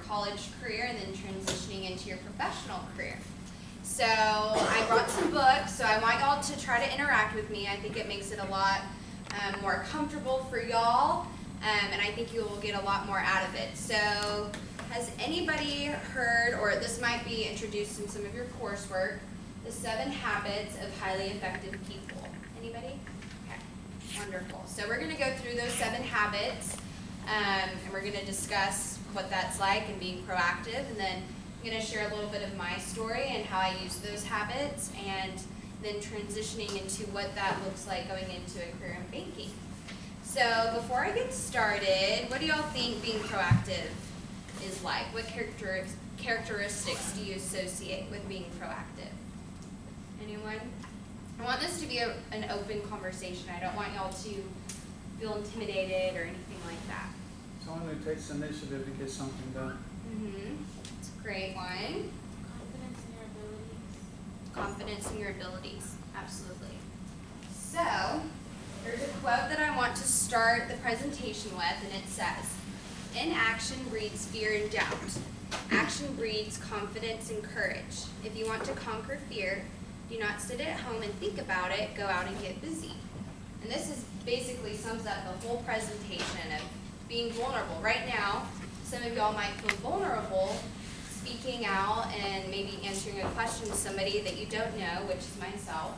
college career and then transitioning into your professional career. So I brought some books, so I want y'all to try to interact with me. I think it makes it a lot more comfortable for y'all, and I think you will get a lot more out of it. So has anybody heard, or this might be introduced in some of your coursework, the 7 Habits of Highly Effective People? Anybody? Okay, wonderful. So we're going to go through those 7 habits, and we're going to discuss what that's like and being proactive, and then I'm going to share a little bit of my story and how I use those habits, and then transitioning into what that looks like going into a career in banking. So before I get started, what do y'all think being proactive is like? What characteristics do you associate with being proactive? Anyone? I want this to be an open conversation. I don't want y'all to feel intimidated or anything like that. Someone who takes initiative to get something done. It's a great one. Confidence in your abilities. Confidence in your abilities, absolutely. So, there's a quote that I want to start the presentation with, and it says, "Inaction breeds fear and doubt. Action breeds confidence and courage. If you want to conquer fear, do not sit at home and think about it, go out and get busy." And this is basically sums up the whole presentation of being vulnerable. Right now, some of y'all might feel vulnerable speaking out and maybe answering a question to somebody that you don't know, which is myself.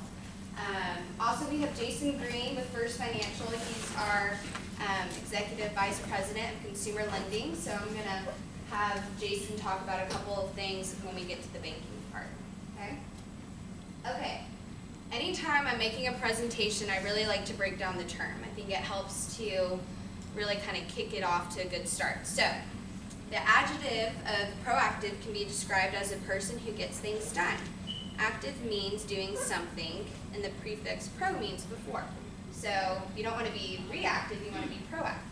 Also, we have Jason Green with First Financial. He's our Executive Vice President of Consumer Lending. So I'm going to have Jason talk about a couple of things when we get to the banking part. Okay? Okay. Anytime I'm making a presentation, I really like to break down the term. I think it helps to really kind of kick it off to a good start. So, the adjective of proactive can be described as a person who gets things done. Active means doing something, and the prefix pro means before. So, you don't want to be reactive, you want to be proactive.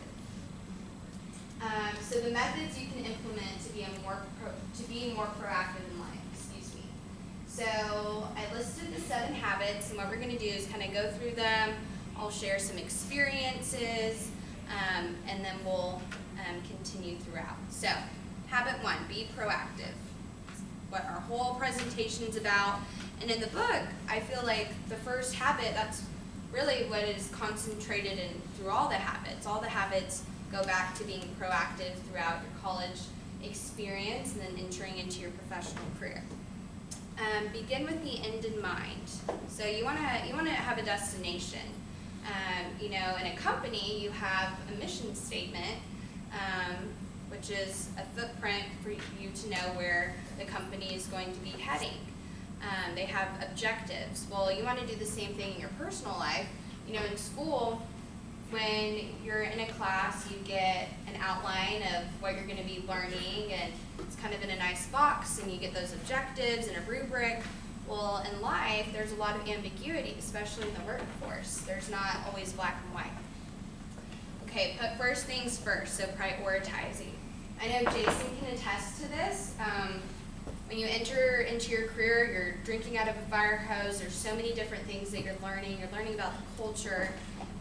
So the methods you can implement to be more proactive in life. Excuse me. So I listed the 7 habits, and what we're going to do is kind of go through them. I'll share some experiences, and then we'll continue throughout. So, habit 1, be proactive. What our whole presentation is about. And in the book, I feel like the first habit, that's really what is concentrated in through all the habits. All the habits go back to being proactive throughout your college experience and then entering into your professional career. Begin with the end in mind. So you want to have a destination. In a company, you have a mission statement, which is a footprint for you to know where the company is going to be heading. They have objectives. Well, you want to do the same thing in your personal life. In school, when you're in a class, you get an outline of what you're going to be learning, and it's kind of in a nice box, and you get those objectives and a rubric. Well, in life, there's a lot of ambiguity, especially in the workforce. There's not always black and white. Okay, put first things first, so prioritizing. I know Jason can attest to this. When you enter into your career, you're drinking out of a fire hose. There's so many different things that you're learning. You're learning about the culture.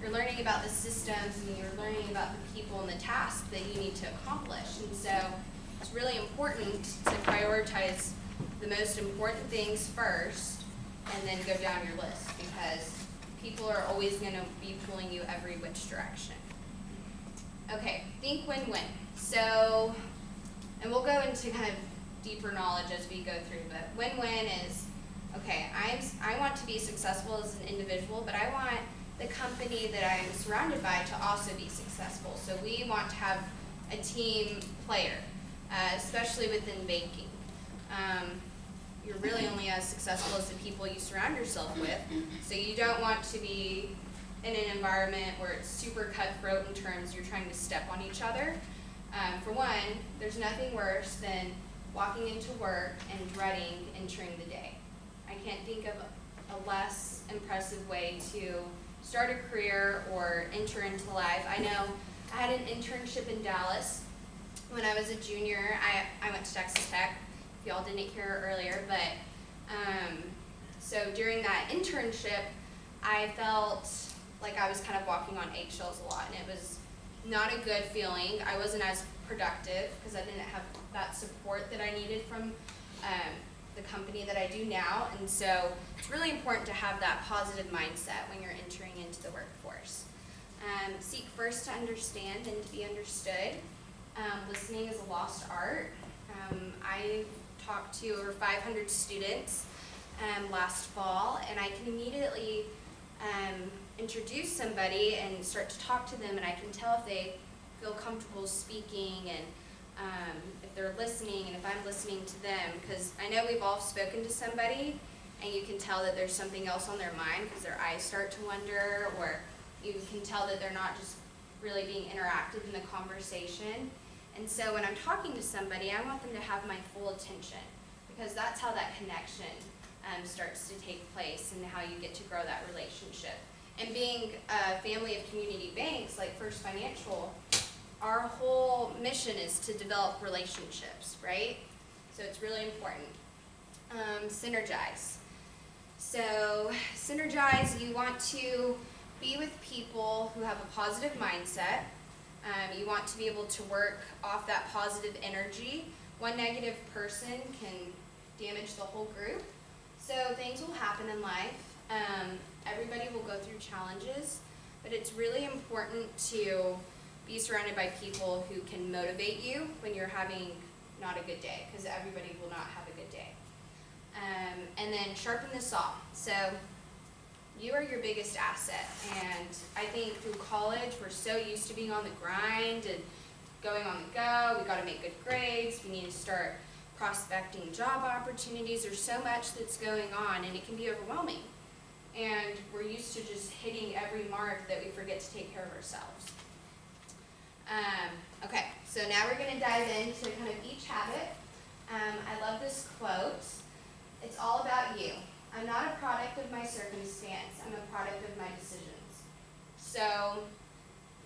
You're learning about the systems, and you're learning about the people and the tasks that you need to accomplish. And so it's really important to prioritize the most important things first and then go down your list, because people are always going to be pulling you every which direction. Okay, think win-win. So, and we'll go into kind of deeper knowledge as we go through, but win-win is, okay, I want to be successful as an individual, but I want the company that I'm surrounded by to also be successful. So we want to have a team player, especially within banking. You're really only as successful as the people you surround yourself with, so you don't want to be in an environment where it's super cutthroat in terms you're trying to step on each other. For one, there's nothing worse than walking into work and dreading entering the day. I can't think of a less impressive way to start a career or enter into life. I know I had an internship in Dallas when I was a junior. I went to Texas Tech, if y'all didn't hear earlier, but so during that internship, I felt like I was kind of walking on eggshells a lot, and it was not a good feeling. I wasn't as productive because I didn't have that support that I needed from the company that I do now. And so it's really important to have that positive mindset when you're entering into the workforce. Seek first to understand and to be understood. Listening is a lost art. I talked to over 500 students last fall, and I can immediately introduce somebody and start to talk to them, and I can tell if they feel comfortable speaking and if they're listening and if I'm listening to them, because I know we've all spoken to somebody and you can tell that there's something else on their mind because their eyes start to wander, or you can tell that they're not just really being interactive in the conversation. And so when I'm talking to somebody, I want them to have my full attention, because that's how that connection starts to take place and how you get to grow that relationship. And being a family of community banks like First Financial, our whole mission is to develop relationships, right? So it's really important. Synergize. So synergize, you want to be with people who have a positive mindset. You want to be able to work off that positive energy. One negative person can damage the whole group. So things will happen in life. Everybody will go through challenges, but it's really important to be surrounded by people who can motivate you when you're having not a good day, because everybody will not have a good day. And then sharpen the saw. So you are your biggest asset, and I think through college we're so used to being on the grind and going on the go. We've got to make good grades. We need to start prospecting job opportunities. There's so much that's going on, and it can be overwhelming. And we're used to just hitting every mark that we forget to take care of ourselves. Okay, so now we're going to dive into kind of each habit. I love this quote. It's all about you. I'm not a product of my circumstance. I'm a product of my decisions. So,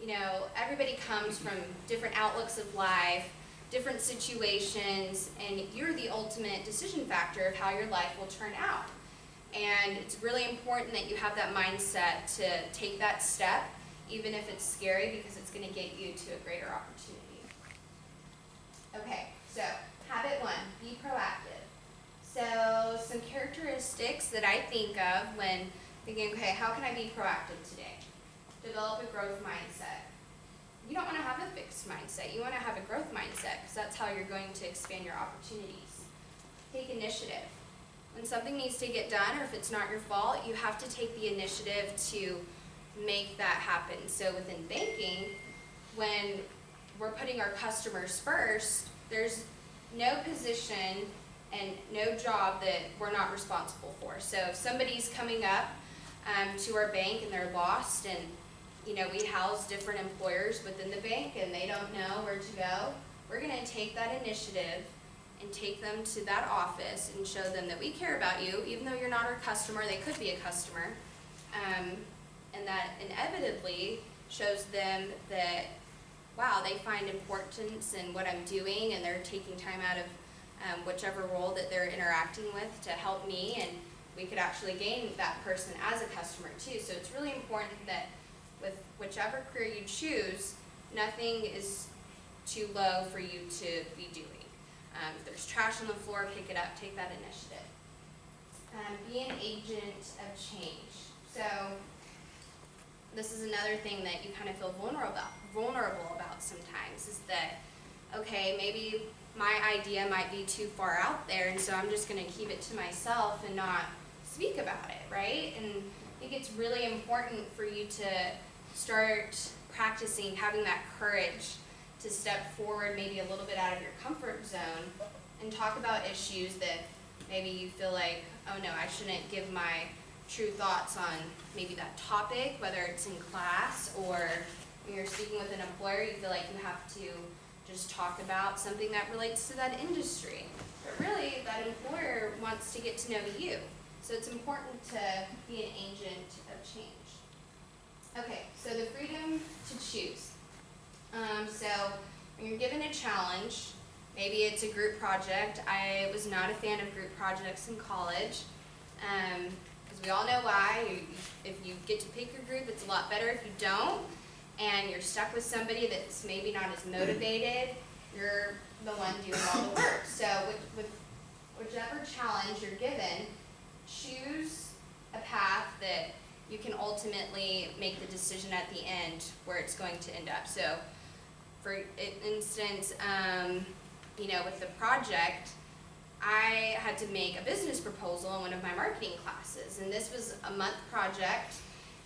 you know, everybody comes from different outlooks of life, different situations, and you're the ultimate decision factor of how your life will turn out. And it's really important that you have that mindset to take that step, even if it's scary, because it's going to get you to a greater opportunity. Okay, so habit 1, be proactive. So some characteristics that I think of when thinking, okay, how can I be proactive today? Develop a growth mindset. You don't want to have a fixed mindset. You want to have a growth mindset, because that's how you're going to expand your opportunities. Take initiative. When something needs to get done, or if it's not your fault, you have to take the initiative to make that happen. So within banking, when we're putting our customers first, there's no position and no job that we're not responsible for. So if somebody's coming up to our bank and they're lost, and you know, we house different employers within the bank and they don't know where to go, we're going to take that initiative and take them to that office and show them that we care about you, even though you're not our customer. They could be a customer, and that inevitably shows them that, wow, they find importance in what I'm doing, and they're taking time out of whichever role that they're interacting with to help me, and we could actually gain that person as a customer too. So it's really important that with whichever career you choose, nothing is too low for you to be doing. If there's trash on the floor, pick it up, take that initiative. Be an agent of change. So this is another thing that you kind of feel vulnerable about sometimes, is that, okay, maybe my idea might be too far out there, and so I'm just going to keep it to myself and not speak about it, right? And I think it's really important for you to start practicing having that courage to step forward, maybe a little bit out of your comfort zone, and talk about issues that maybe you feel like, oh no, I shouldn't give my true thoughts on maybe that topic, whether it's in class or when you're speaking with an employer, you feel like you have to just talk about something that relates to that industry. But really, that employer wants to get to know you. So it's important to be an agent of change. Okay, so the freedom to choose. So when you're given a challenge, maybe it's a group project. I was not a fan of group projects in college, because we all know why. If you get to pick your group, it's a lot better if you don't. and you're stuck with somebody that's maybe not as motivated, you're the one doing all the work. So with whichever challenge you're given, choose a path that you can ultimately make the decision at the end where it's going to end up. So for instance, with the project, I had to make a business proposal in one of my marketing classes, and this was a month project,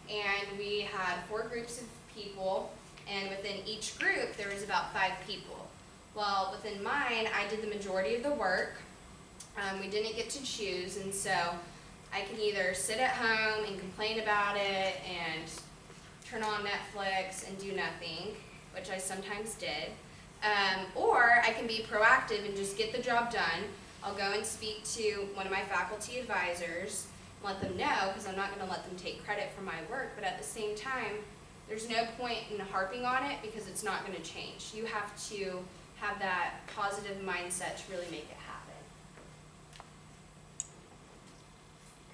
and we had 4 groups of people, and within each group there was about 5 people. Well, within mine, I did the majority of the work. We didn't get to choose, and so I could either sit at home and complain about it and turn on Netflix and do nothing, which I sometimes did, or I can be proactive and just get the job done. I'll go and speak to one of my faculty advisors, let them know, because I'm not going to let them take credit for my work, but at the same time, there's no point in harping on it because it's not going to change. You have to have that positive mindset to really make it happen.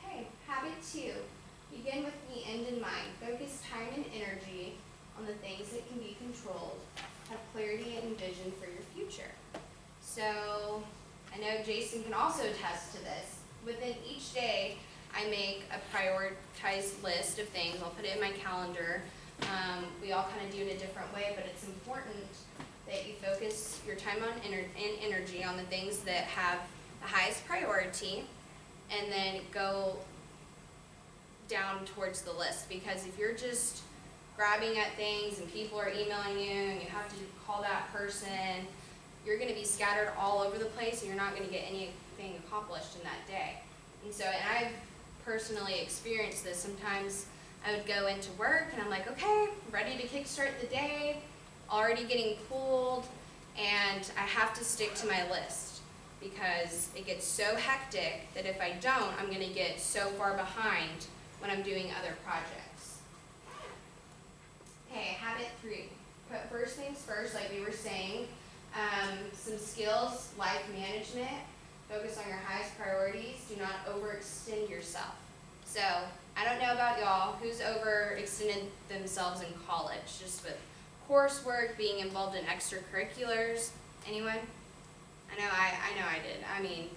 Okay, habit 2. Begin with the end in mind. Focus time and energy on the things that can be controlled. Have clarity and vision for your future. So, I know Jason can also attest to this. Within each day, I make a prioritized list of things. I'll put it in my calendar. We all kind of do it a different way, but it's important that you focus your time and energy on the things that have the highest priority, and then go down towards the list. Because if you're just grabbing at things and people are emailing you and you have to call that person, you're going to be scattered all over the place and you're not going to get anything accomplished in that day. And I've personally experienced this. Sometimes I would go into work and I'm like, okay, ready to kickstart the day, already getting pulled, and I have to stick to my list because it gets so hectic that if I don't, I'm going to get so far behind when I'm doing other projects. Okay, habit 3. Put first things first, like we were saying. Some skills, life management. Focus on your highest priorities. Do not overextend yourself. So, I don't know about y'all, who's overextended themselves in college, just with coursework, being involved in extracurriculars? Anyone? I know I did. I mean,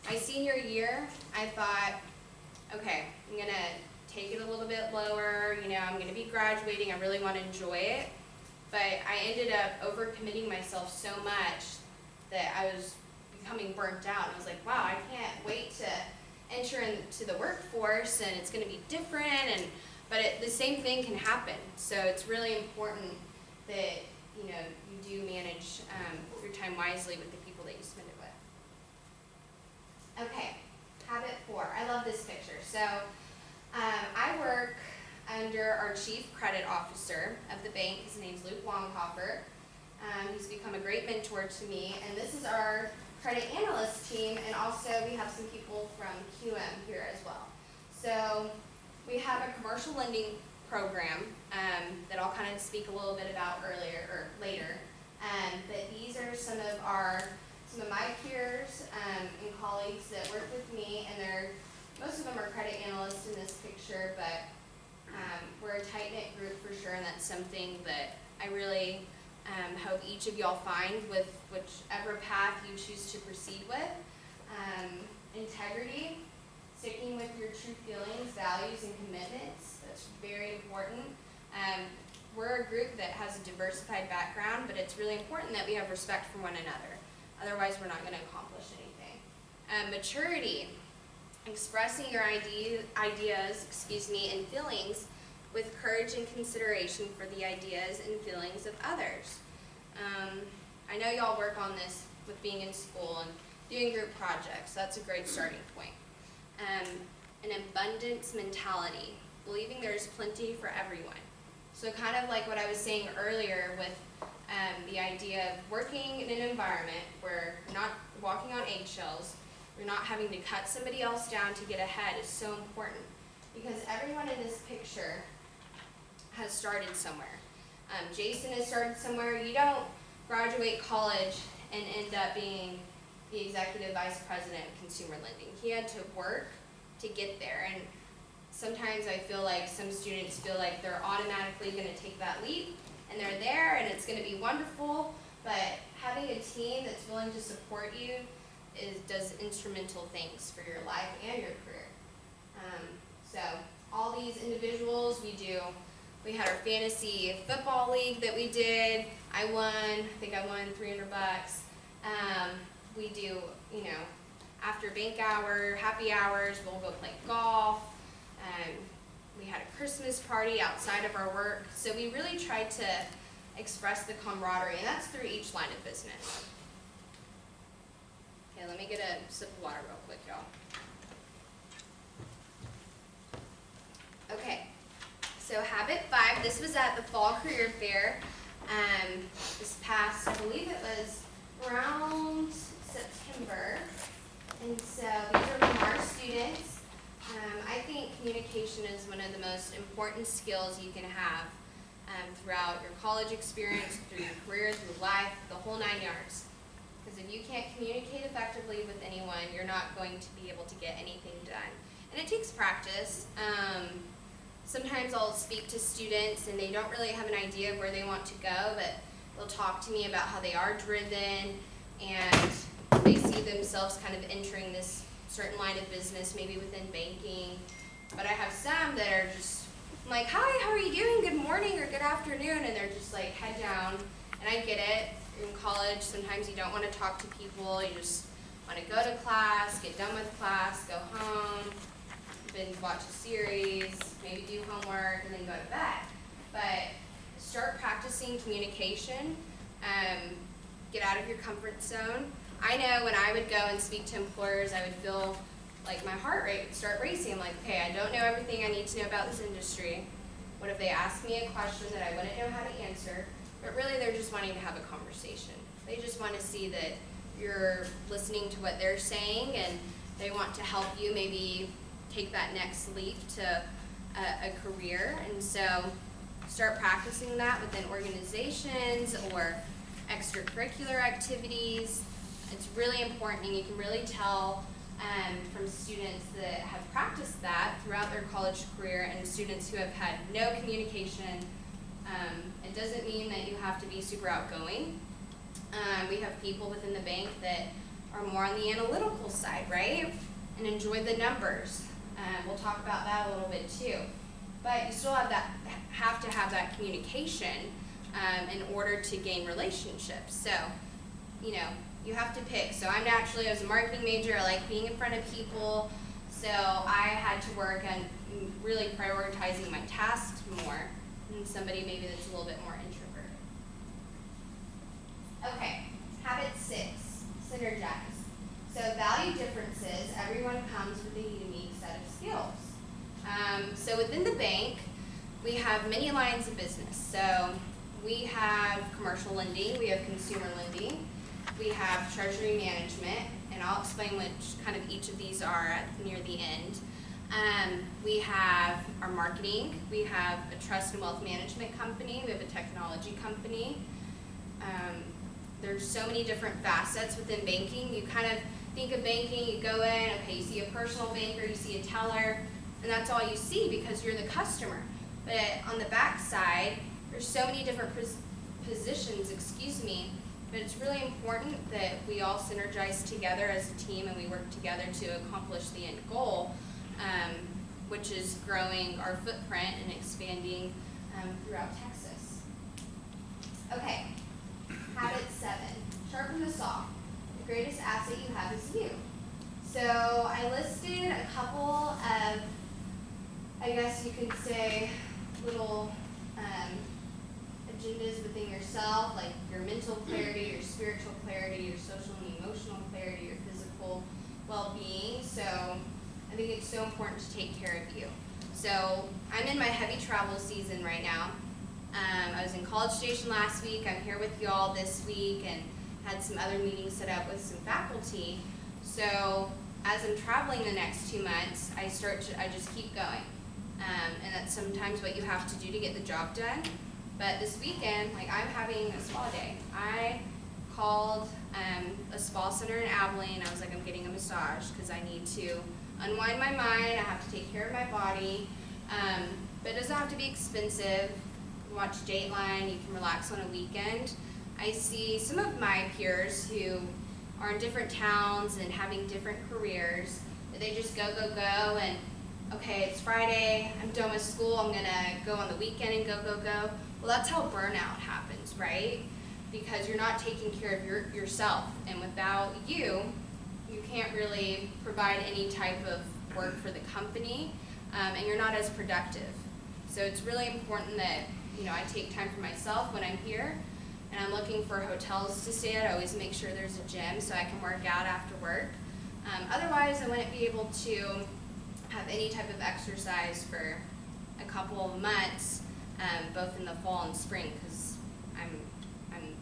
my senior year, I thought, okay, I'm going to take it a little bit lower, I'm going to be graduating, I really want to enjoy it. But I ended up overcommitting myself so much that I was becoming burnt out. I was like, wow, I can't wait to enter into the workforce, and it's going to be different. But the same thing can happen. So it's really important that you do manage your time wisely with the people that you spend it with. Okay, habit 4. I love this picture. So I work under our chief credit officer of the bank. His name's Luke Longhofer. He's become a great mentor to me, and this is our credit analyst team, and also we have some people from QM here as well. So we have a commercial lending program that I'll kind of speak a little bit about later. But these are some of my peers and colleagues that work with me, and most of them are credit analysts in this picture, but we're a tight-knit group for sure, and that's something that I really hope each of y'all find with whichever path you choose to proceed with. Integrity, sticking with your true feelings, values, and commitments. That's very important. We're a group that has a diversified background, but it's really important that we have respect for one another. Otherwise, we're not going to accomplish anything. Maturity, expressing your ideas and feelings with courage and consideration for the ideas and feelings of others. I know y'all work on this with being in school and doing group projects. That's a great starting point. An abundance mentality, believing there's plenty for everyone. So kind of like what I was saying earlier with the idea of working in an environment where you're not walking on eggshells, you're not having to cut somebody else down to get ahead is so important, because everyone in this picture has started somewhere. Jason has started somewhere. You don't graduate college and end up being the executive vice president of consumer lending. He had to work to get there, and sometimes I feel like some students feel like they're automatically going to take that leap, and they're there and it's going to be wonderful, but having a team that's willing to support you does instrumental things for your life and your career. So all these individuals, we had our fantasy football league that we did. I think I won $300. We do, after bank hour, happy hours, we'll go play golf. We had a Christmas party outside of our work. So we really tried to express the camaraderie, and that's through each line of business. Okay, let me get a sip of water real quick, y'all. Okay, so habit 5, this was at the Fall Career Fair this past, I believe it was around September. And so these are from our students. I think communication is one of the most important skills you can have throughout your college experience, through your career, through life, the whole 9 yards. Because if you can't communicate effectively with anyone, you're not going to be able to get anything done. And it takes practice. Sometimes I'll speak to students and they don't really have an idea of where they want to go, but they'll talk to me about how they are driven and they see themselves kind of entering this certain line of business, maybe within banking. But I have some that are just like, hi, how are you doing? Good morning or good afternoon. And they're just like head down. And I get it. In college, sometimes you don't want to talk to people. You just want to go to class, get done with class, go home, binge watch a series, maybe do homework, and then go to bed. But start practicing communication. Get out of your comfort zone. I know when I would go and speak to employers, I would feel like my heart rate would start racing. I'm like, okay, I don't know everything I need to know about this industry. What if they ask me a question that I wouldn't know how to answer? But really, they're just wanting to have a conversation. They just want to see that you're listening to what they're saying, and they want to help you maybe take that next leap to a career. And so start practicing that within organizations or extracurricular activities. It's really important, and you can really tell from students that have practiced that throughout their college career and students who have had no communication. It doesn't mean that you have to be super outgoing. We have people within the bank that are more on the analytical side, right? And enjoy the numbers. We'll talk about that a little bit too. But you still have to have that communication in order to gain relationships. So, you have to pick. So I was a marketing major. I like being in front of people. So I had to work on really prioritizing my tasks more than somebody maybe that's a little bit more introverted. Okay, habit 6, synergize. So value differences, everyone comes with a unique set of skills. So within the bank, we have many lines of business. So we have commercial lending, we have consumer lending, we have treasury management, and I'll explain which kind of each of these are near the end. We have our marketing, we have a trust and wealth management company, we have a technology company. There's so many different facets within banking. You kind of think of banking, you go in, okay, you see a personal banker, you see a teller, and that's all you see because you're the customer. But on the back side, there's so many different positions, but it's really important that we all synergize together as a team and we work together to accomplish the end goal, which is growing our footprint and expanding throughout Texas. Okay, habit 7, sharpen the saw. The greatest asset you have is you. So I listed a couple of, I guess you could say, little agendas within yourself, like your mental clarity, your spiritual clarity, your social and emotional clarity, your physical well-being. So I think it's so important to take care of you. So I'm in my heavy travel season right now. I was in College Station last week. I'm here with y'all this week and had some other meetings set up with some faculty. So as I'm traveling the next 2 months, I just keep going. And that's sometimes what you have to do to get the job done. But this weekend, I'm having a spa day. I called a spa center in Abilene. I was like, I'm getting a massage because I need to unwind my mind. I have to take care of my body. But it doesn't have to be expensive. can watch Dateline, you can relax on a weekend. I see some of my peers who are in different towns and having different careers, that they just go, and okay, it's Friday, I'm done with school, I'm gonna go on the weekend and go. Well, that's how burnout happens, right? Because you're not taking care of yourself, and without you can't really provide any type of work for the company, and you're not as productive. So it's really important that I take time for myself when I'm here, and I'm looking for hotels to stay at. I always make sure there's a gym so I can work out after work. Otherwise, I wouldn't be able to have any type of exercise for a couple of months, both in the fall and spring, because I'm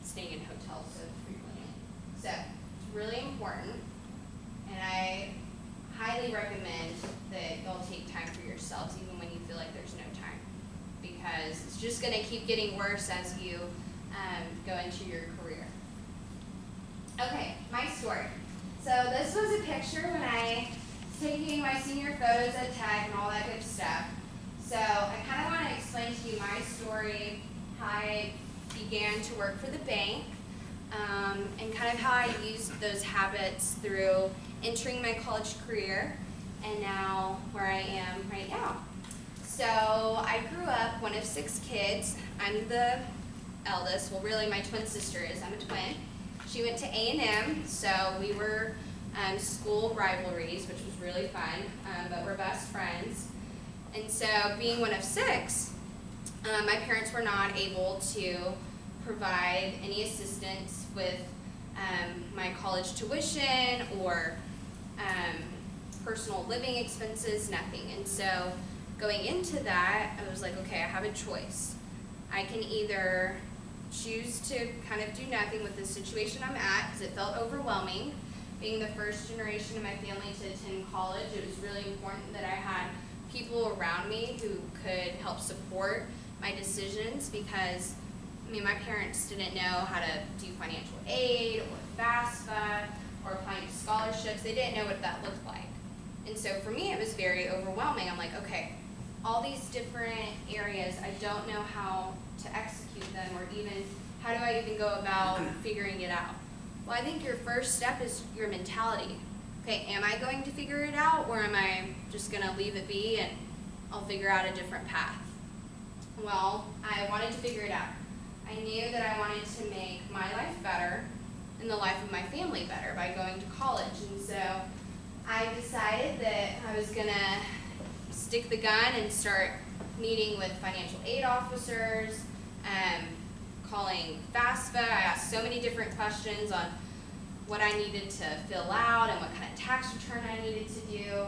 staying in hotels so frequently. So it's really important, and I highly recommend that y'all take time for yourselves, even when you feel like there's no time, because it's just going to keep getting worse as you go into your career. Okay, my story. So this was a picture when I was taking my senior photos at Tech and all that good stuff. So I kind of want to explain to you my story, how I began to work for the bank, and kind of how I used those habits through entering my college career, and now where I am right now. So I grew up one of 6 kids. I'm the eldest. Well, really my twin sister is. I'm a twin. She went to A&M, so we were school rivalries, which was really fun, but we're best friends. And so being one of 6, my parents were not able to provide any assistance with my college tuition or personal living expenses, nothing. And so going into that, I was like, okay, I have a choice. I can either choose to kind of do nothing with the situation I'm at, because it felt overwhelming. Being the first generation of my family to attend college, it was really important that I had people around me who could help support my decisions, because my parents didn't know how to do financial aid or FAFSA or applying to scholarships. They didn't know what that looked like. And so for me, it was very overwhelming. I'm like, okay, all these different areas, I don't know how to execute them, or even how do I even go about figuring it out? Well, I think your first step is your mentality. Okay, am I going to figure it out, or am I just going to leave it be and I'll figure out a different path? Well, I wanted to figure it out. I knew that I wanted to make my life better and the life of my family better by going to college. And so I decided that I was going to stick the gun and start meeting with financial aid officers, calling FAFSA. I asked so many different questions on what I needed to fill out and what kind of tax return I needed to do.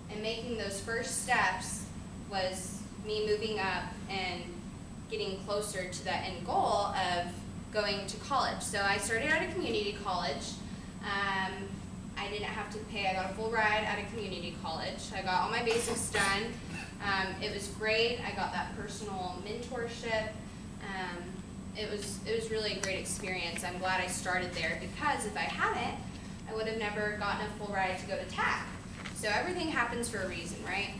And making those first steps was me moving up and getting closer to that end goal of going to college. So I started at a community college. I didn't have to pay. I got a full ride at a community college. I got all my basics done. It was great. I got that personal mentorship. It was really a great experience. I'm glad I started there, because if I hadn't, I would have never gotten a full ride to go to Tech. So everything happens for a reason, right?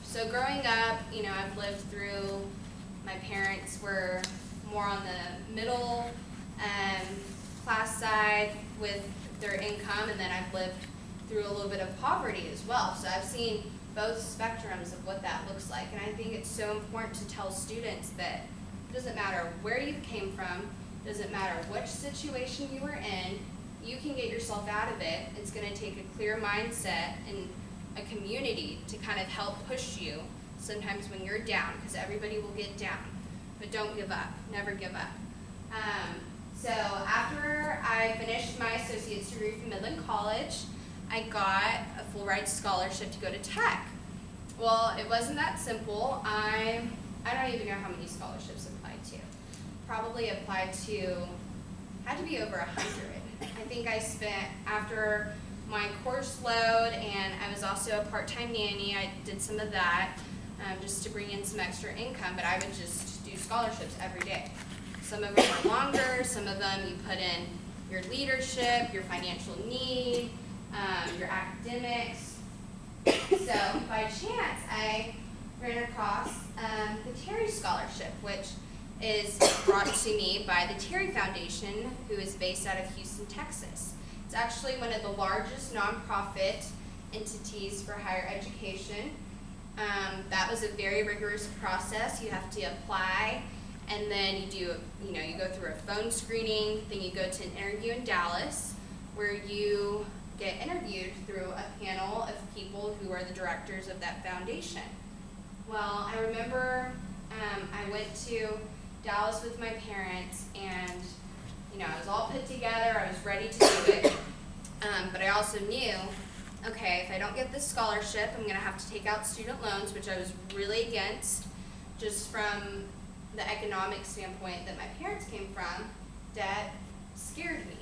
So growing up, I've lived through, my parents were more on the middle class side with their income, and then I've lived through a little bit of poverty as well. So I've seen both spectrums of what that looks like, and I think it's so important to tell students that it doesn't matter where you came from, doesn't matter which situation you were in, you can get yourself out of it. It's going to take a clear mindset and a community to kind of help push you sometimes when you're down, because everybody will get down. But don't give up. Never give up. So after I finished my associate's degree from Midland College, I got a full ride scholarship to go to Tech. Well, it wasn't that simple. I don't even know how many scholarships I applied to. Probably applied to, had to be over 100. I think I spent, after my course load, and I was also a part-time nanny, I did some of that just to bring in some extra income, but I would just do scholarships every day. Some of them are longer, some of them you put in your leadership, your financial need, your academics. So by chance, I ran across the Terry Scholarship, which is brought to me by the Terry Foundation, who is based out of Houston, Texas. It's actually one of the largest nonprofit entities for higher education. That was a very rigorous process. You have to apply, and then you go through a phone screening, then you go to an interview in Dallas, where you get interviewed through a panel of people who are the directors of that foundation. Well, I remember I went to Dallas with my parents, and I was all put together, I was ready to do it, but I also knew, okay, if I don't get this scholarship, I'm going to have to take out student loans, which I was really against, just from the economic standpoint that my parents came from. Debt scared me.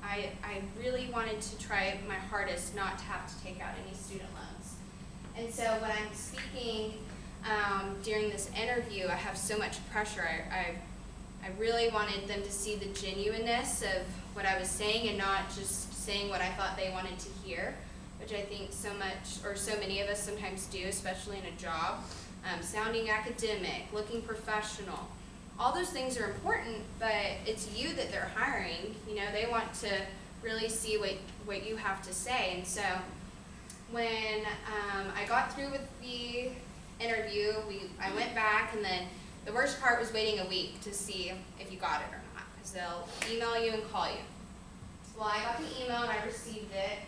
I really wanted to try my hardest not to have to take out any student loans. And so when I'm speaking during this interview, I have so much pressure. I really wanted them to see the genuineness of what I was saying and not just saying what I thought they wanted to hear, which I think so many of us sometimes do, especially in a job. Sounding academic, looking professional. All those things are important, but it's you that they're hiring. They want to really see what you have to say. And so when I got through with the interview, I went back, and then the worst part was waiting a week to see if you got it or not, because they'll email you and call you. Well, I got the email and I received it,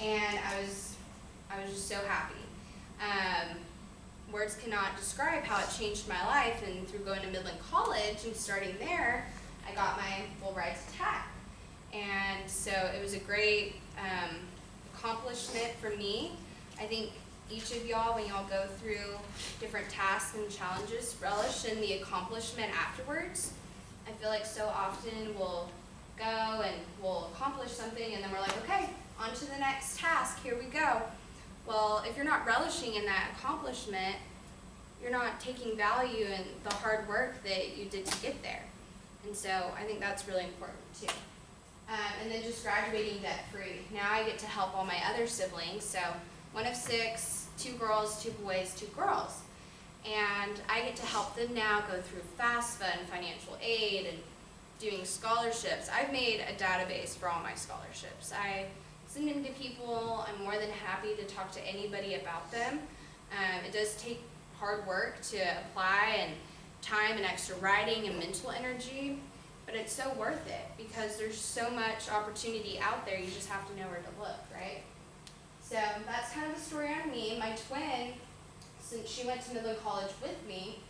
and I was just so happy. Words cannot describe how it changed my life, and through going to Midland College and starting there, I got my full ride to TAC. And so it was a great accomplishment for me. I think each of y'all, when y'all go through different tasks and challenges, relish in the accomplishment afterwards. I feel like so often we'll go and we'll accomplish something, and then we're like, okay, on to the next task, here we go. Well, if you're not relishing in that accomplishment, you're not taking value in the hard work that you did to get there. And so I think that's really important too. And then just graduating debt-free. Now I get to help all my other siblings. So 1 of 6, 2 girls, 2 boys, 2 girls. And I get to help them now go through FAFSA and financial aid and doing scholarships. I've made a database for all my scholarships. I send them to people. I'm more than happy to talk to anybody about them. It does take hard work to apply, and time and extra writing and mental energy, but it's so worth it because there's so much opportunity out there. You just have to know where to look, right? So that's kind of the story on me. My twin, since she went to Midland College with me,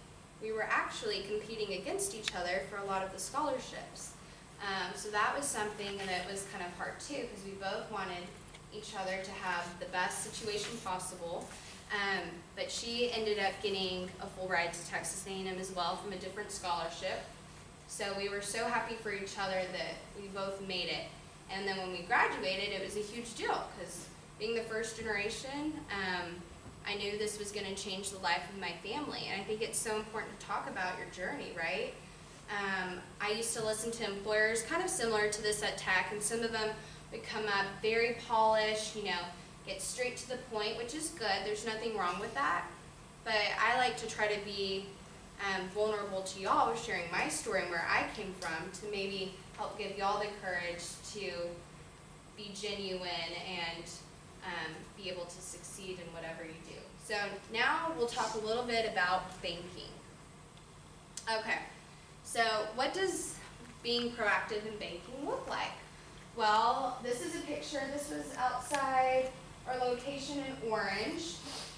we were actually competing against each other for a lot of the scholarships. So that was something that was kind of hard too, because we both wanted each other to have the best situation possible. But she ended up getting a full ride to Texas A&M as well from a different scholarship. So we were so happy for each other that we both made it. And then when we graduated, it was a huge deal, because being the first generation, I knew this was going to change the life of my family. And I think it's so important to talk about your journey, right? I used to listen to employers kind of similar to this at Tech, and some of them would come up very polished, get straight to the point, which is good. There's nothing wrong with that. But I like to try to be vulnerable to y'all with sharing my story and where I came from, to maybe help give y'all the courage to be genuine and be able to succeed in whatever you do. So now we'll talk a little bit about banking. Okay. So what does being proactive in banking look like? Well, this is a picture. This was outside our location in Orange.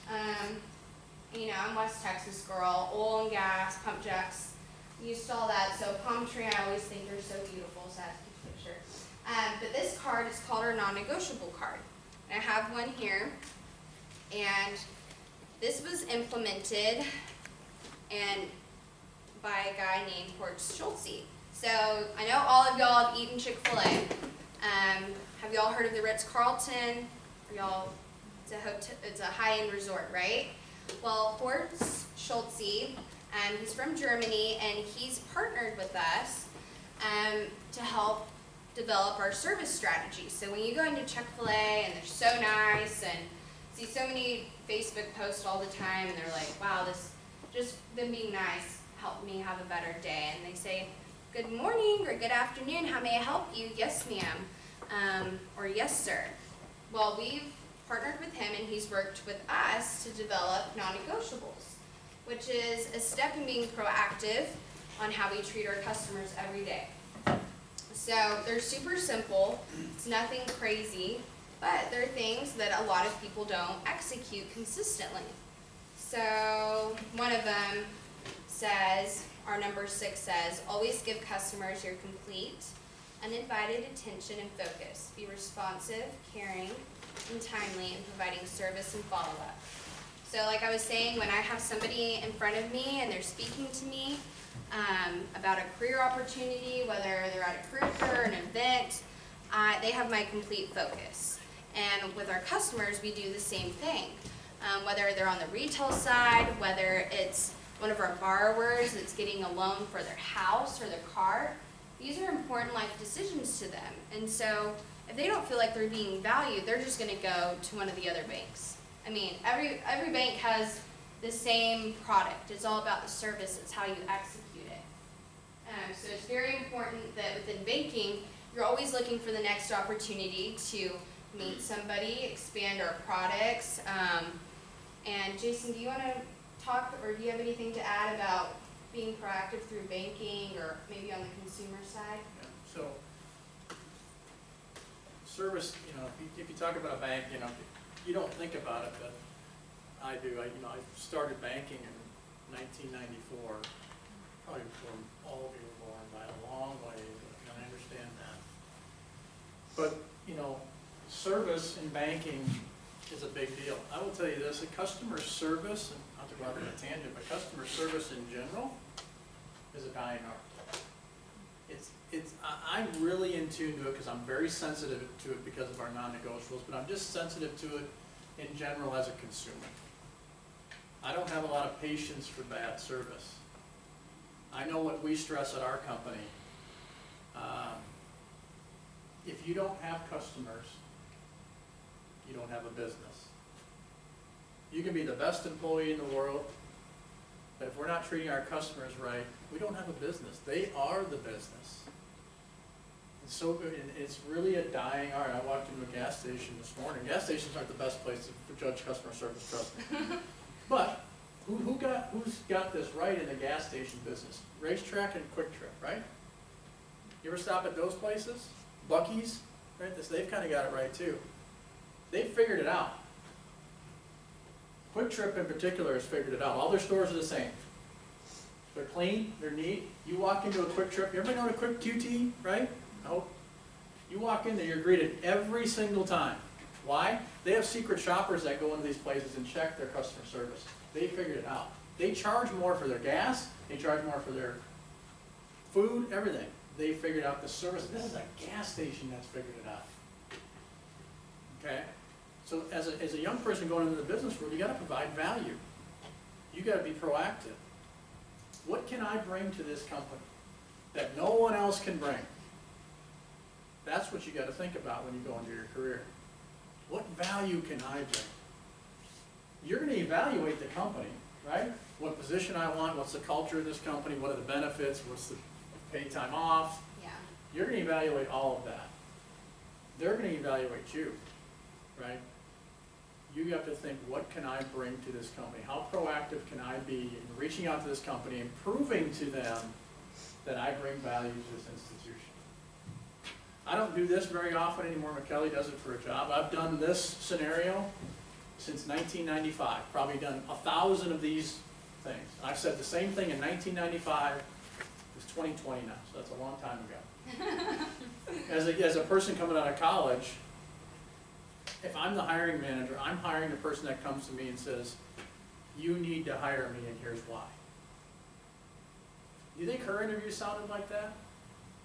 I'm West Texas girl, oil and gas, pump jacks, used to all that. So palm tree, I always think they're so beautiful, so I have to take a picture. But this card is called our non-negotiable card. And I have one here. And this was implemented by a guy named Horst Schulze. So I know all of y'all have eaten Chick-fil-A. Have y'all heard of the Ritz-Carlton? It's a high-end resort, right? Well, Horst Schulze, he's from Germany, and he's partnered with us to help develop our service strategy. So when you go into Chick-fil-A and they're so nice, and it's see so many Facebook posts all the time, and they're like, wow, this, just them being nice helped me have a better day. And they say, good morning or good afternoon, how may I help you? Yes, ma'am, or yes, sir. Well, we've partnered with him, and he's worked with us to develop non-negotiables, which is a step in being proactive on how we treat our customers every day. So they're super simple, it's nothing crazy, but they're things that a lot of people don't execute consistently. So one of them says, our number 6 says, always give customers your complete, undivided attention and focus. Be responsive, caring, and timely in providing service and follow-up. So like I was saying, when I have somebody in front of me and they're speaking to me about a career opportunity, whether they're at a career fair or an event, they have my complete focus. And with our customers, we do the same thing. Whether they're on the retail side, whether it's one of our borrowers that's getting a loan for their house or their car, these are important life decisions to them. And so if they don't feel like they're being valued, they're just going to go to one of the other banks. I mean, every bank has the same product. It's all about the service. It's how you execute it. So it's very important that within banking, you're always looking for the next opportunity to meet somebody, expand our products. And Jason, do you want to talk, or do you have anything to add about being proactive through banking, or maybe on the consumer side? Yeah. So, service, if you talk about a bank, you don't think about it, but I do. I started banking in 1994, probably before all of you were born by a long way, and I understand that. But, service in banking is a big deal. I will tell you this, customer service, and not to go off on a tangent, but customer service in general is a dying art. I'm really in tune to it because I'm very sensitive to it because of our non-negotiables, but I'm just sensitive to it in general as a consumer. I don't have a lot of patience for bad service. I know what we stress at our company. If you don't have customers, you don't have a business. You can be the best employee in the world, but if we're not treating our customers right, we don't have a business. They are the business. It's so good, and it's really a dying art. I walked into a gas station this morning. Gas stations aren't the best place to judge customer service, trust me. But who's got this right in the gas station business? Racetrack and Quick Trip, right? You ever stop at those places? Buc-ee's, right? They've kind of got it right too. They've figured it out. Quick Trip in particular has figured it out. All their stores are the same. They're clean, they're neat. You walk into a Quick Trip, you ever know a Quick QT, right? No. You walk in there, you're greeted every single time. Why? They have secret shoppers that go into these places and check their customer service. They figured it out. They charge more for their gas, they charge more for their food, everything. They figured out the service. This is a gas station that's figured it out. Okay? So as a young person going into the business world, you got to provide value. You got to be proactive. What can I bring to this company that no one else can bring? That's what you got to think about when you go into your career. What value can I bring? You're going to evaluate the company, right? What position I want, what's the culture of this company, what are the benefits, what's the paid time off. Yeah. You're going to evaluate all of that. They're going to evaluate you, right? You have to think, what can I bring to this company? How proactive can I be in reaching out to this company and proving to them that I bring value to this institution? I don't do this very often anymore. McKelly does it for a job. I've done this scenario since 1995. Probably done 1,000 of these things. I've said the same thing in 1995. It's 2020 now, so that's a long time ago. As a person coming out of college, if I'm the hiring manager, I'm hiring the person that comes to me and says, you need to hire me and here's why. Do you think her interview sounded like that?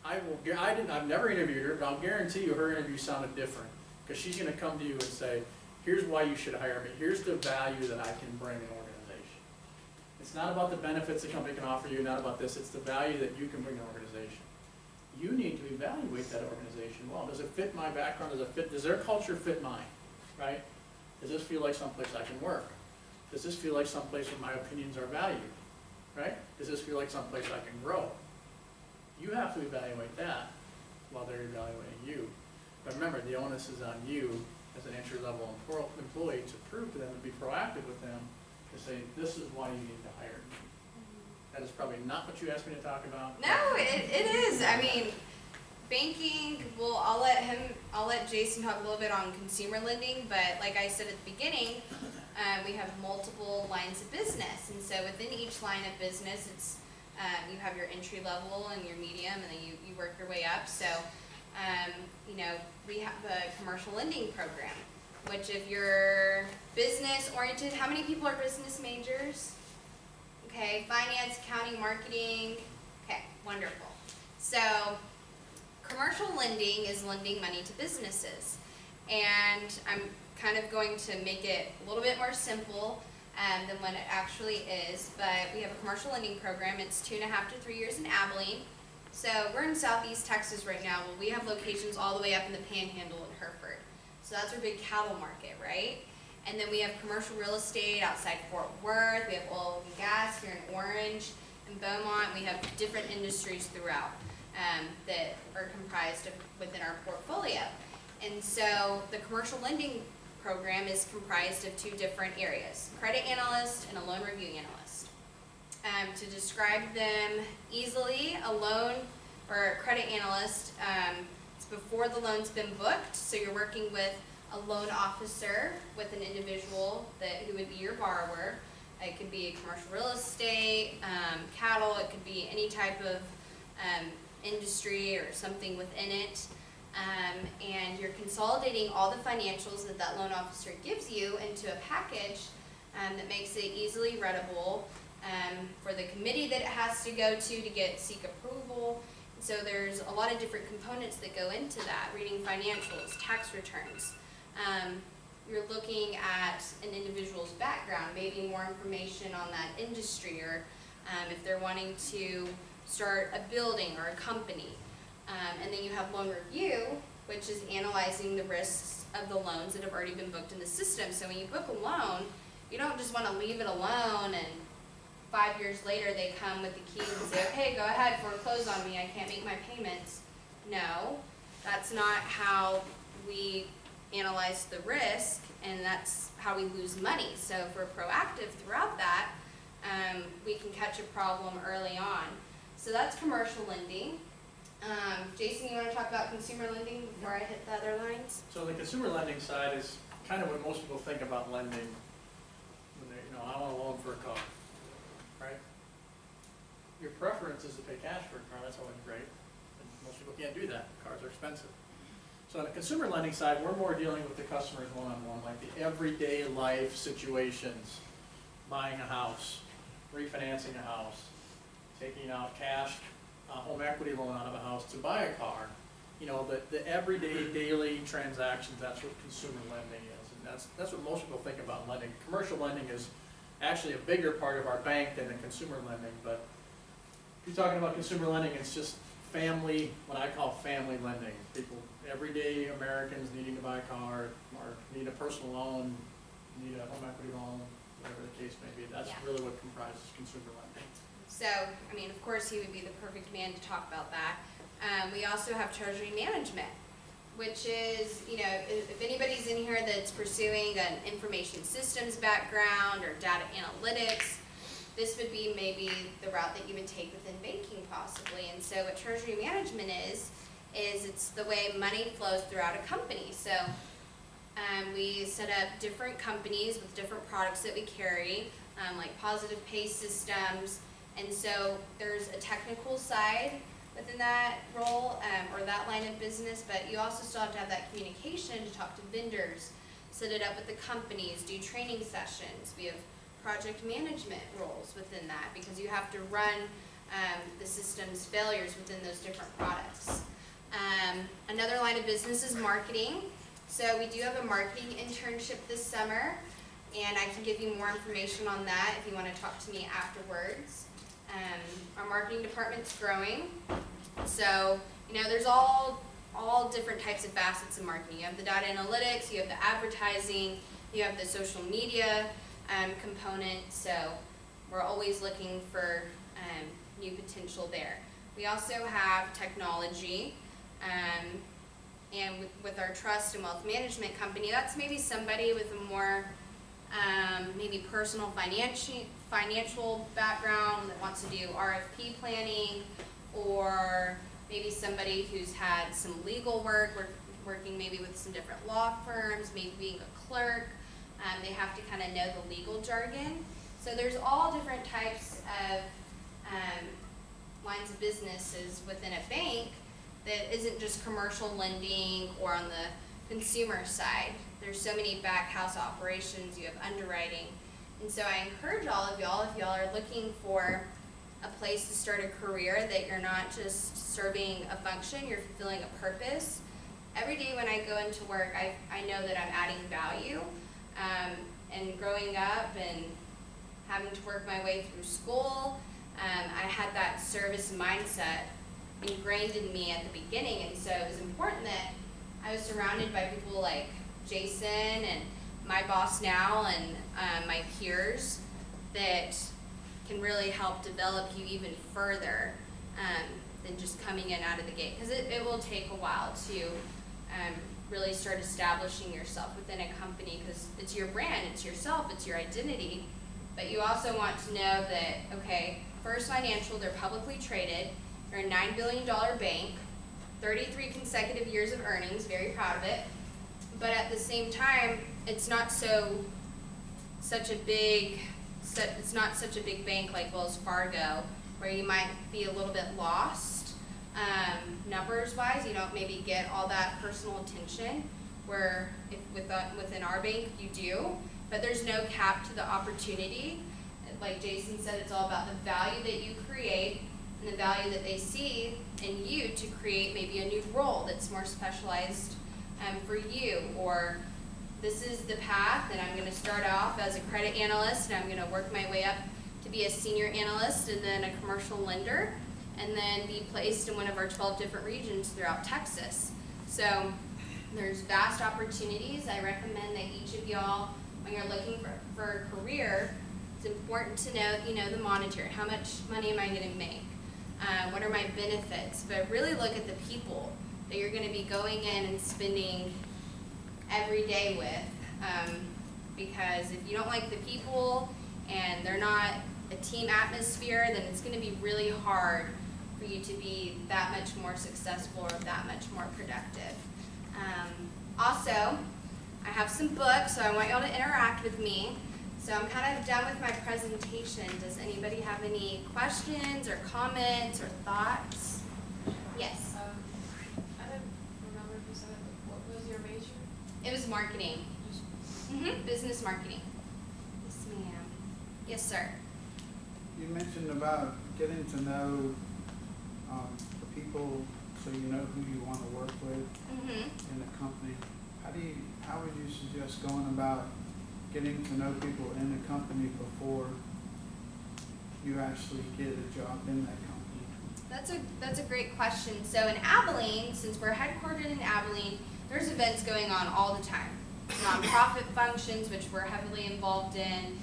I've never interviewed her, but I'll guarantee you her interview sounded different, because she's going to come to you and say, here's why you should hire me. Here's the value that I can bring an organization. It's not about the benefits the company can offer you, not about this. It's the value that you can bring to an organization. You need to evaluate that organization well. Does it fit my background? Does their culture fit mine? Right? Does this feel like someplace I can work? Does this feel like someplace where my opinions are valued, right? Does this feel like someplace I can grow? You have to evaluate that while they're evaluating you. But remember, the onus is on you as an entry-level employee to prove to them and be proactive with them to say, this is why you need to hire me. That is probably not what you asked me to talk about. No, it is. I mean, banking, well, I'll let Jason talk a little bit on consumer lending, but like I said at the beginning, we have multiple lines of business, and so within each line of business, it's you have your entry level and your medium, and then you work your way up. So, you know, we have the commercial lending program, which if you're business oriented, how many people are business majors? Okay, finance, accounting, marketing. Okay, wonderful. So, commercial lending is lending money to businesses, and I'm kind of going to make it a little bit more simple than what it actually is, but we have a commercial lending program. It's 2.5 to 3 years in Abilene. So we're in Southeast Texas right now. Well, we have locations all the way up in the Panhandle in Hereford. So that's our big cattle market, right? And then we have commercial real estate outside Fort Worth. We have oil and gas here in Orange and Beaumont. We have different industries throughout that are comprised of within our portfolio. And so the commercial lending program is comprised of 2 different areas, credit analyst and a loan review analyst. To describe them easily, a loan or a credit analyst, it's before the loan's been booked, so you're working with a loan officer with an individual who would be your borrower. It could be commercial real estate, cattle, it could be any type of industry or something within it. And you're consolidating all the financials that loan officer gives you into a package that makes it easily readable for the committee that it has to go to seek approval. So there's a lot of different components that go into that, reading financials, tax returns. You're looking at an individual's background, maybe more information on that industry, or if they're wanting to start a building or a company. And then you have loan review, which is analyzing the risks of the loans that have already been booked in the system. So when you book a loan, you don't just want to leave it alone and 5 years later they come with the keys and say, okay, go ahead, foreclose on me, I can't make my payments. No, that's not how we analyze the risk, and that's how we lose money. So if we're proactive throughout that, we can catch a problem early on. So that's commercial lending. Jason, you want to talk about consumer lending before I hit the other lines? So the consumer lending side is kind of what most people think about lending when they, I want a loan for a car, right? Your preference is to pay cash for a car, that's always great. And most people can't do that, cars are expensive. So on the consumer lending side, we're more dealing with the customers one-on-one, like the everyday life situations, buying a house, refinancing a house, taking out cash, home equity loan out of a house to buy a car. The everyday, daily transactions, that's what consumer lending is. And that's what most people think about lending. Commercial lending is actually a bigger part of our bank than the consumer lending, but if you're talking about consumer lending, it's just family, what I call family lending. People, everyday Americans needing to buy a car, or need a personal loan, need a home equity loan, whatever the case may be. That's really what comprises consumer lending. So, I mean, of course, he would be the perfect man to talk about that. We also have treasury management, which is, if anybody's in here that's pursuing an information systems background or data analytics, this would be maybe the route that you would take within banking possibly. And so what treasury management is it's the way money flows throughout a company. So we set up different companies with different products that we carry, like positive pay systems. And so there's a technical side within that role or that line of business, but you also still have to have that communication to talk to vendors, set it up with the companies, do training sessions. We have project management roles within that because you have to run the system's failures within those different products. Another line of business is marketing. So we do have a marketing internship this summer, and I can give you more information on that if you want to talk to me afterwards. Our marketing department's growing, so there's all different types of facets of marketing. You have the data analytics, you have the advertising, You have the social media component, so we're always looking for new potential there. We also have technology, and with our trust and wealth management company, that's maybe somebody with a more maybe personal financial background that wants to do RFP planning, or maybe somebody who's had some legal work, working maybe with some different law firms, maybe being a clerk. They have to kind of know the legal jargon. So there's all different types of lines of businesses within a bank that isn't just commercial lending or on the consumer side. There's so many back house operations, you have underwriting. And so I encourage all of y'all, if y'all are looking for a place to start a career, that you're not just serving a function, you're fulfilling a purpose. Every day when I go into work, I know that I'm adding value. And growing up and having to work my way through school, I had that service mindset ingrained in me at the beginning, and so it was important that I was surrounded by people like Jason and my boss now and my peers that can really help develop you even further than just coming in out of the gate, because it will take a while to really start establishing yourself within a company, because it's your brand, it's yourself, it's your identity. But you also want to know that, okay, First Financial, they're publicly traded, they're a $9 billion bank, 33 consecutive years of earnings, very proud of it. But at the same time, it's not such a big bank like Wells Fargo, where you might be a little bit lost. Numbers wise, you don't maybe get all that personal attention, where within our bank you do, but there's no cap to the opportunity. Like Jason said, it's all about the value that you create and the value that they see in you to create maybe a new role that's more specialized for you, or this is the path, and I'm going to start off as a credit analyst, and I'm going to work my way up to be a senior analyst and then a commercial lender, and then be placed in one of our 12 different regions throughout Texas. So there's vast opportunities. I recommend that each of y'all, when you're looking for a career, it's important to know, the monetary. How much money am I going to make? What are my benefits? But really look at the people that you're going to be going in and spending every day with. Because if you don't like the people and they're not a team atmosphere, then it's going to be really hard for you to be that much more successful or that much more productive. Also, I have some books, so I want y'all to interact with me. So I'm kind of done with my presentation. Does anybody have any questions or comments or thoughts? Yes. I didn't remember if you said it, but what was your major? It was marketing. Business marketing. Yes, ma'am. Yes, sir. You mentioned about getting to know the people, so you know who you want to work with in the company. How would you suggest going about getting to know people in the company before you actually get a job in that company? That's a great question. So in Abilene, since we're headquartered in Abilene, there's events going on all the time. Nonprofit functions, which we're heavily involved in.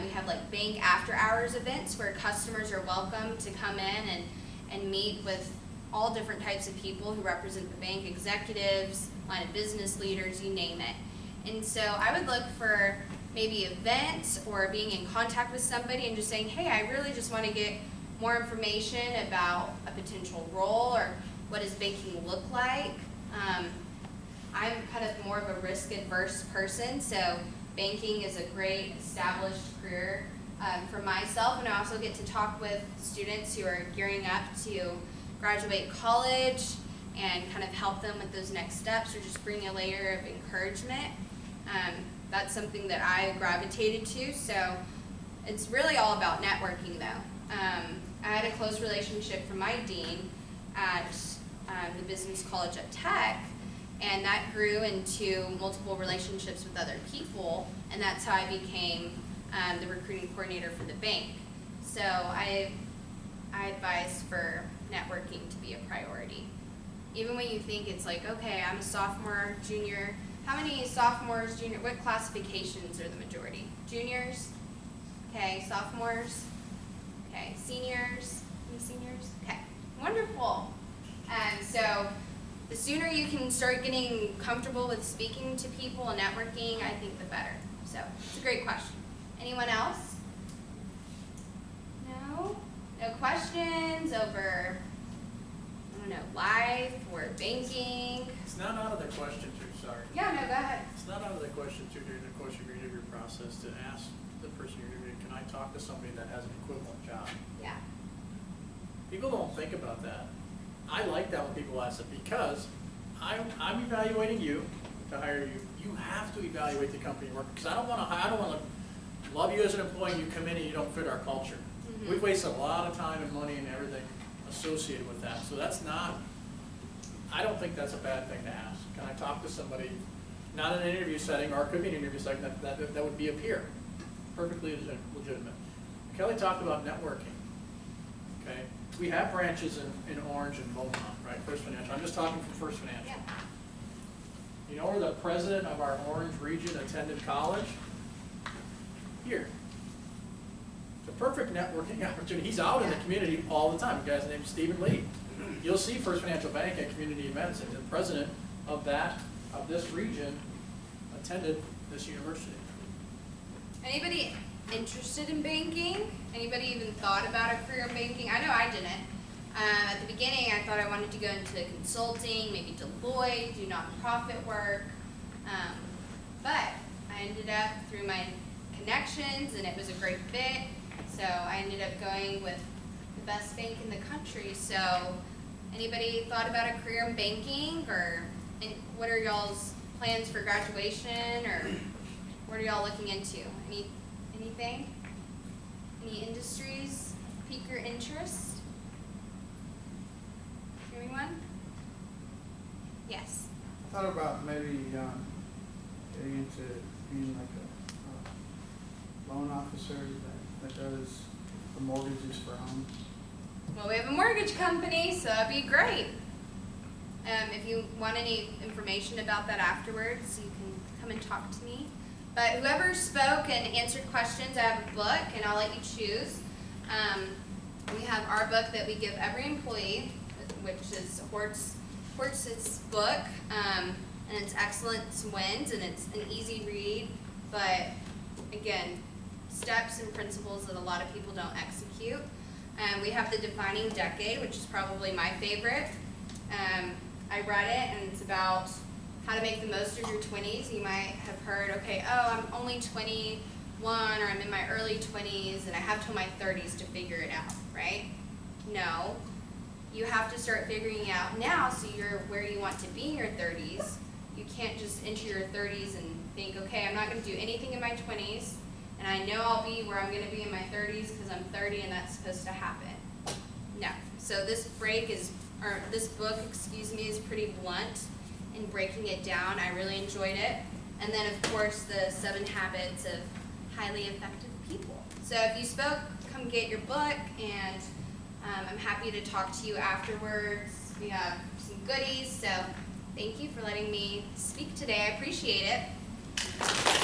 We have like bank after hours events where customers are welcome to come in and meet with all different types of people who represent the bank, executives, line of business leaders, you name it. And so I would look for maybe events or being in contact with somebody and just saying, hey, I really just want to get more information about a potential role, or what does banking look like. I'm kind of more of a risk-adverse person, so banking is a great established career for myself, and I also get to talk with students who are gearing up to graduate college and kind of help them with those next steps, or just bring a layer of encouragement. That's something that I gravitated to, so it's really all about networking though. I had a close relationship from my dean at the business college at Tech, and that grew into multiple relationships with other people, and that's how I became the recruiting coordinator for the bank. So I advise for networking to be a priority. Even when you think it's like, okay, I'm a sophomore, junior How many sophomores, junior, what classifications are the majority? Juniors? Okay, sophomores? Okay, seniors? Any seniors? Okay, wonderful. So the sooner you can start getting comfortable with speaking to people and networking, I think the better. So it's a great question. Anyone else? No? No questions over, I don't know, life or banking? It's not out of the question too, sorry. Yeah, no, go ahead. It's not out of the question too during the course of your interview process to ask the person you're interviewing, can I talk to somebody that has an equivalent job? Yeah. People don't think about that. I like that when people ask it because I'm evaluating you to hire you. You have to evaluate the company you work because I don't want to love you as an employee and you come in and you don't fit our culture. Mm-hmm. We've wasted a lot of time and money and everything associated with that. So that's not, I don't think that's a bad thing to ask. Can I talk to somebody, not in an interview setting, or it could be an interview setting, that would be a peer. Perfectly legitimate. Kelly talked about networking. Okay? We have branches in Orange and Beaumont, right? First Financial. I'm just talking from First Financial. Yeah. You know where the president of our Orange region attended college? Here. It's a perfect networking opportunity. He's out in the community all the time. The guy's name is Stephen Lee. You'll see First Financial Bank at community events, and the president of this region attended this university. Anybody interested in banking? Anybody even thought about a career in banking? I know I didn't. At the beginning, I thought I wanted to go into consulting, maybe Deloitte, do nonprofit work. But I ended up through my connections, and it was a great fit. So I ended up going with the best bank in the country. So anybody thought about a career in banking, or what are y'all's plans for graduation, or what are y'all looking into? Anything? Any industries pique your interest? Anyone? Yes. I thought about maybe getting into being like a loan officer that does the mortgages for homes. Well, we have a mortgage company, so that'd be great. If you want any information about that afterwards, you can come and talk to me. But whoever spoke and answered questions, I have a book, and I'll let you choose. We have our book that we give every employee, which is Hortz's book, and it's Excellence Wins, and it's an easy read, but again, steps and principles that a lot of people don't execute. We have The Defining Decade, which is probably my favorite. I read it, and it's about how to make the most of your 20s. You might have heard, okay, oh, I'm only 21, or I'm in my early 20s, and I have till my 30s to figure it out, right? No. You have to start figuring it out now so you're where you want to be in your 30s. You can't just enter your 30s and think, okay, I'm not going to do anything in my 20s, and I know I'll be where I'm going to be in my 30s because I'm 30 and that's supposed to happen. No. So this book, is pretty blunt in breaking it down. I really enjoyed it. And then, of course, the 7 Habits of Highly Effective People. So if you spoke, come get your book, and I'm happy to talk to you afterwards. We have some goodies, so thank you for letting me speak today. I appreciate it.